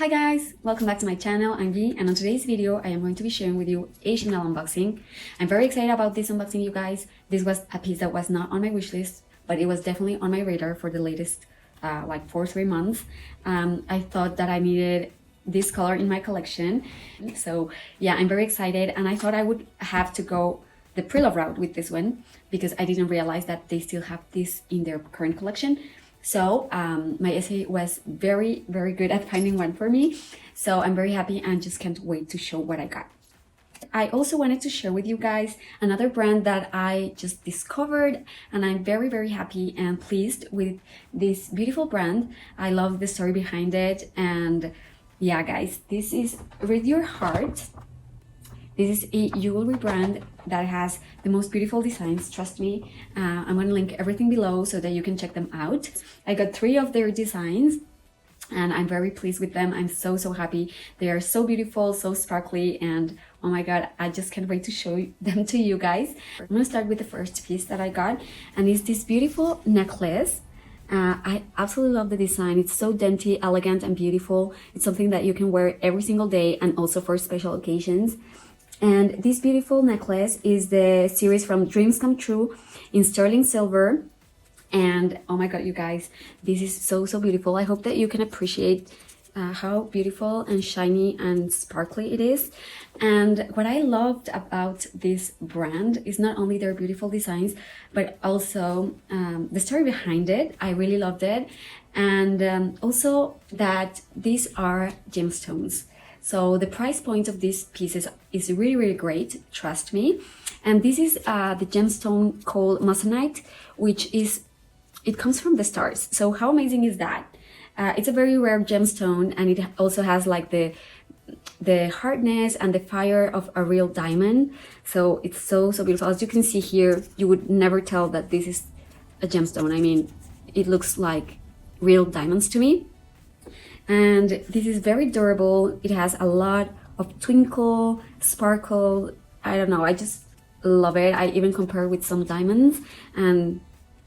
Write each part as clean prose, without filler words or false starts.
Hi guys, welcome back to my channel. I'm V, and on today's video I am going to be sharing with you a Chanel unboxing. I'm very excited about this unboxing, you guys. This was a piece that was not on my wish list, but it was definitely on my radar for the latest like 3 months. I thought that I needed this color in my collection, so yeah, I'm very excited, and I thought I would have to go the pre-love route with this one because I didn't realize that they still have this in their current collection. So my essay was very good at finding one for me, so I'm very happy and just can't wait to show what I got. I also wanted to share with you guys another brand that I just discovered, and I'm very happy and pleased with this beautiful brand. I love the story behind it, and yeah guys, this is Read Your Heart. This is a jewelry brand that has the most beautiful designs, trust me. I'm going to link everything below so that you can check them out. I got 3 of their designs and I'm very pleased with them. I'm so happy. They are so beautiful, so sparkly, and oh my god, I just can't wait to show them to you guys. I'm going to start with the first piece that I got, and it's this beautiful necklace. I absolutely love the design. It's so dainty, elegant, and beautiful. It's something that you can wear every single day and also for special occasions. And this beautiful necklace is the series from Dreams Come True in sterling silver. And oh my god, you guys, this is so beautiful. I hope that you can appreciate how beautiful and shiny and sparkly it is. And what I loved about this brand is not only their beautiful designs, but also the story behind it. I really loved it. And also that these are gemstones. So the price point of these pieces is really great, trust me. And this is the gemstone called Moissanite, which is, it comes from the stars. So how amazing is that? It's a very rare gemstone, and it also has like the hardness and the fire of a real diamond. So it's so beautiful. As you can see here, you would never tell that this is a gemstone. I mean, it looks like real diamonds to me. And this is very durable. It has a lot of twinkle, sparkle. I don't know, I just love it. I even compare with some diamonds and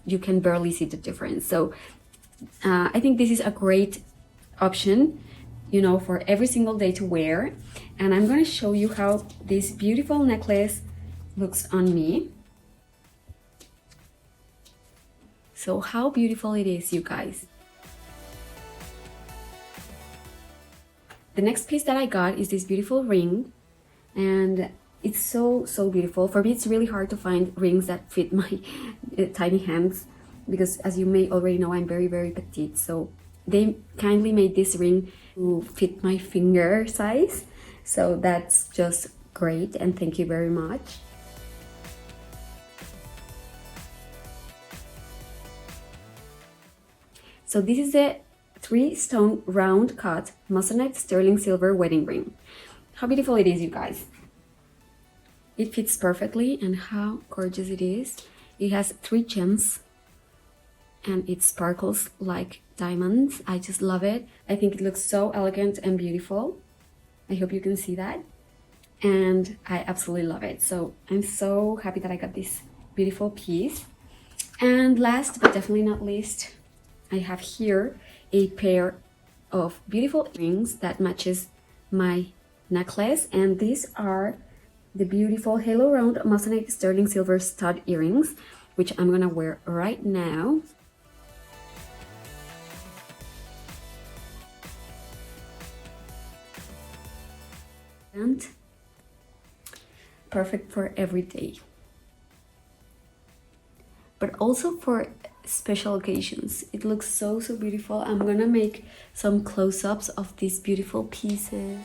you can barely see the difference. So I think this is a great option, you know, for every single day to wear. And I'm going to show you how this beautiful necklace looks on me. So how beautiful it is, you guys. The next piece that I got is this beautiful ring, and it's so beautiful. For me, it's really hard to find rings that fit my tiny hands because, as you may already know, I'm very petite. So they kindly made this ring to fit my finger size. So that's just great, and thank you very much. So this is the 3-stone round cut Moissanite sterling silver wedding ring. How beautiful it is, you guys. It fits perfectly, and how gorgeous it is. It has 3 gems and it sparkles like diamonds. I just love it. I think it looks so elegant and beautiful. I hope you can see that, and I absolutely love it. So I'm so happy that I got this beautiful piece. And last but definitely not least, I have here a pair of beautiful earrings that matches my necklace, and these are the beautiful halo round Moissanite sterling silver stud earrings, which I'm gonna wear right now. And perfect for every day, but also for special occasions. It looks so beautiful. I'm gonna make some close-ups of these beautiful pieces.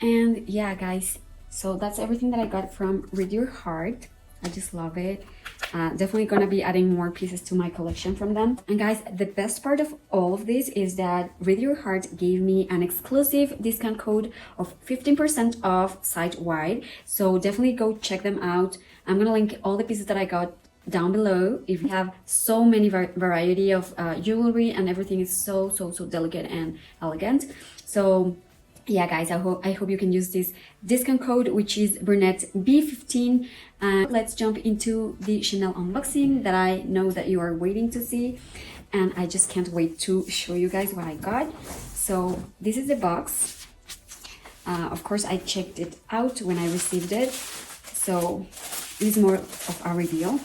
And yeah guys, so that's everything that I got from Read Your Heart. I just love it. Definitely gonna be adding more pieces to my collection from them. And guys, the best part of all of this is that Read Your Heart gave me an exclusive discount code of 15% off site-wide. So definitely go check them out. I'm gonna link all the pieces that I got down below. If you have so many variety of jewelry, and everything is so delicate and elegant. So yeah guys, I hope you can use this discount code, which is brunette B15. Let's jump into the Chanel unboxing that I know that you are waiting to see. and I just can't wait to show you guys what I got. So this is the box. Of course, I checked it out when I received it, so it is more of a reveal.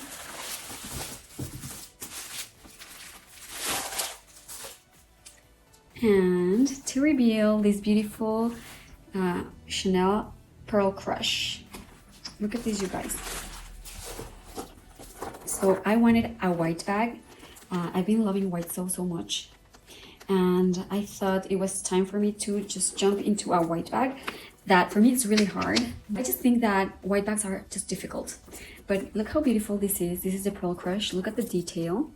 And to reveal this beautiful Chanel Pearl Crush. Look at this, you guys. So I wanted a white bag. I've been loving white so much, and I thought it was time for me to just jump into a white bag. That for me it's really hard. I just think that white bags are just difficult. But look how beautiful this is. This is the Pearl Crush. Look at the detail.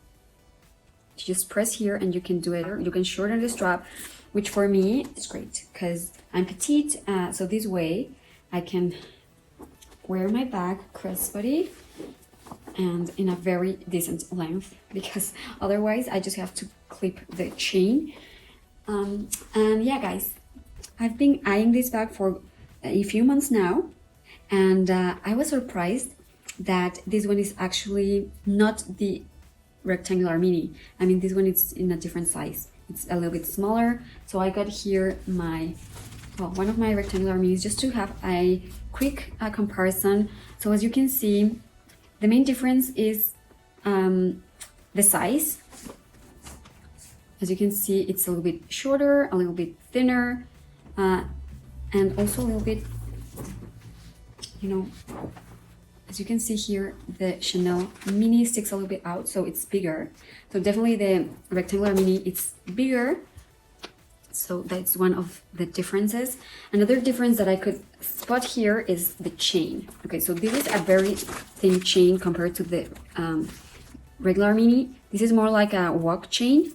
You just press here and you can do it. You can shorten the strap, which for me is great because I'm petite. So this way I can wear my bag crossbody and in a very decent length, because otherwise I just have to clip the chain. And yeah, guys, I've been eyeing this bag for a few months now, and I was surprised that this one is actually not the rectangular mini. I mean, this one is in a different size. It's a little bit smaller. So I got here my, well, one of my rectangular minis just to have a quick comparison. So as you can see, the main difference is the size. As you can see, it's a little bit shorter, a little bit thinner, and also a little bit, you know, as you can see here, the Chanel mini sticks a little bit out, so it's bigger. So definitely the rectangular mini, it's bigger. So that's one of the differences. Another difference that I could spot here is the chain. Okay, so this is a very thin chain compared to the regular mini. This is more like a walk chain.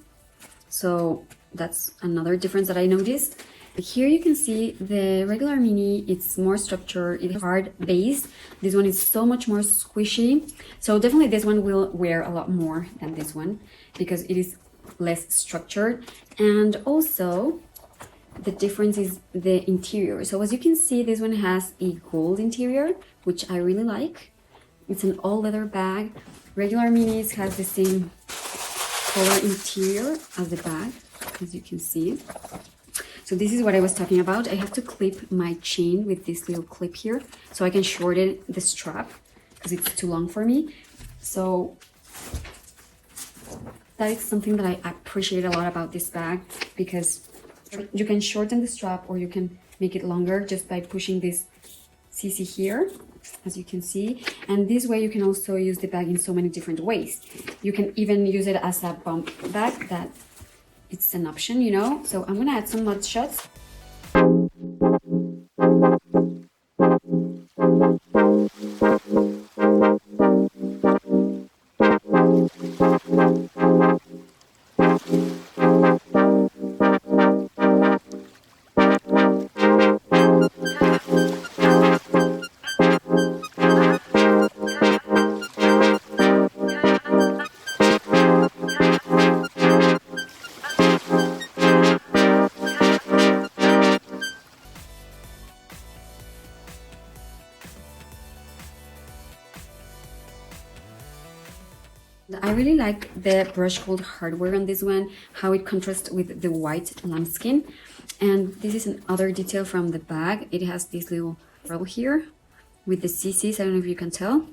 So that's another difference that I noticed. Here you can see the regular mini, it's more structured, it's hard base. This one is so much more squishy. So definitely this one will wear a lot more than this one because it is less structured. And also the difference is the interior. So as you can see, this one has a gold interior, which I really like. It's an all leather bag. Regular minis has the same color interior as the bag, as you can see. So this is what I was talking about. I have to clip my chain with this little clip here so I can shorten the strap because it's too long for me. So that is something that I appreciate a lot about this bag, because you can shorten the strap or you can make it longer just by pushing this CC here, as you can see. And this way you can also use the bag in so many different ways. You can even use it as a bump bag, that it's an option, you know. So I'm gonna add some mud shots. I really like the brush gold hardware on this one, how it contrasts with the white lambskin. And this is another detail from the bag. It has this little roll here with the CCs. I don't know if you can tell.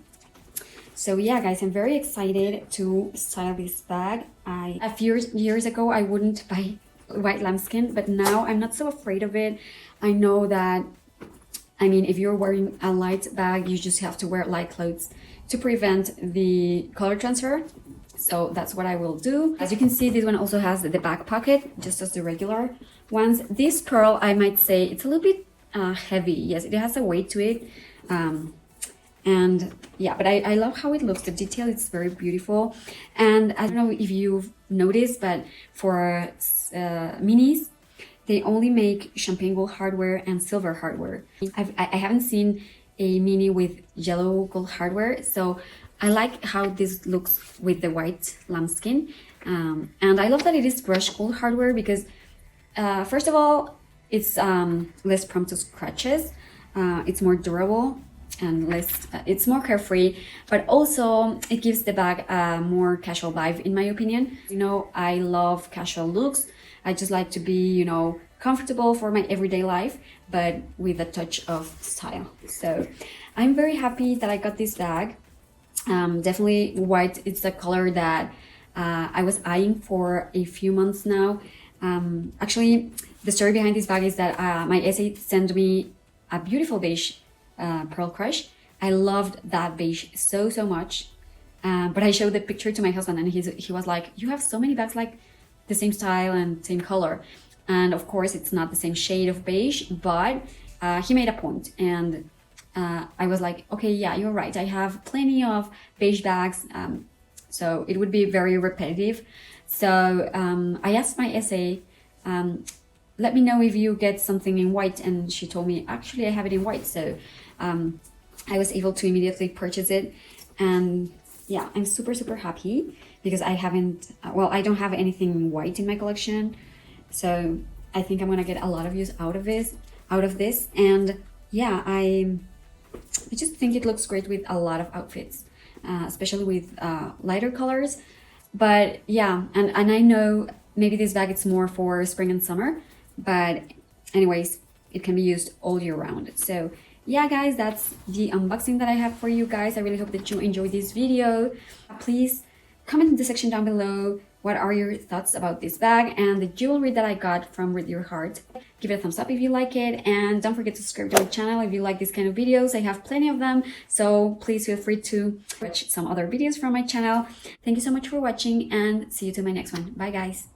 So yeah, guys, I'm very excited to style this bag. A few years ago, I wouldn't buy white lambskin, but now I'm not so afraid of it. I know that, I mean, if you're wearing a light bag, you just have to wear light clothes to prevent the color transfer. So that's what I will do. As you can see, this one also has the back pocket, just as the regular ones. This pearl, I might say, it's a little bit heavy. Yes, it has a weight to it. And yeah, but I love how it looks. The detail is very beautiful. And I don't know if you've noticed, but for minis, they only make champagne gold hardware and silver hardware. I haven't seen a mini with yellow gold hardware, so I like how this looks with the white lambskin. And I love that it is brushed gold hardware because first of all, it's less prone to scratches, it's more durable, and less, it's more carefree, but also it gives the bag a more casual vibe, in my opinion. You know, I love casual looks. I just like to be, you know, comfortable for my everyday life, but with a touch of style. So I'm very happy that I got this bag. Definitely white. It's the color that I was eyeing for a few months now. Actually, the story behind this bag is that my essay sent me a beautiful beige Pearl Crush. I loved that beige so much, but I showed the picture to my husband, and he was like, "You have so many bags like the same style and same color." And of course, it's not the same shade of beige, but he made a point, and I was like, "Okay, yeah, you're right. I have plenty of beige bags, so it would be very repetitive." So I asked my essay, let me know if you get something in white, and she told me, actually I have it in white. So I was able to immediately purchase it, and yeah, I'm super happy because I haven't, well, I don't have anything in white in my collection, so I think I'm gonna get a lot of use out of this, and yeah, I just think it looks great with a lot of outfits, especially with lighter colors. But yeah, and I know maybe this bag it's more for spring and summer, but anyways, it can be used all year round. So yeah, guys, that's the unboxing that I have for you guys. I really hope that you enjoyed this video. Please comment in the section down below what are your thoughts about this bag and the jewelry that I got from With Your Heart. Give it a thumbs up if you like it, and don't forget to subscribe to my channel if you like these kind of videos. I have plenty of them, so please feel free to watch some other videos from my channel. Thank you so much for watching, and see you to my next one. Bye, guys.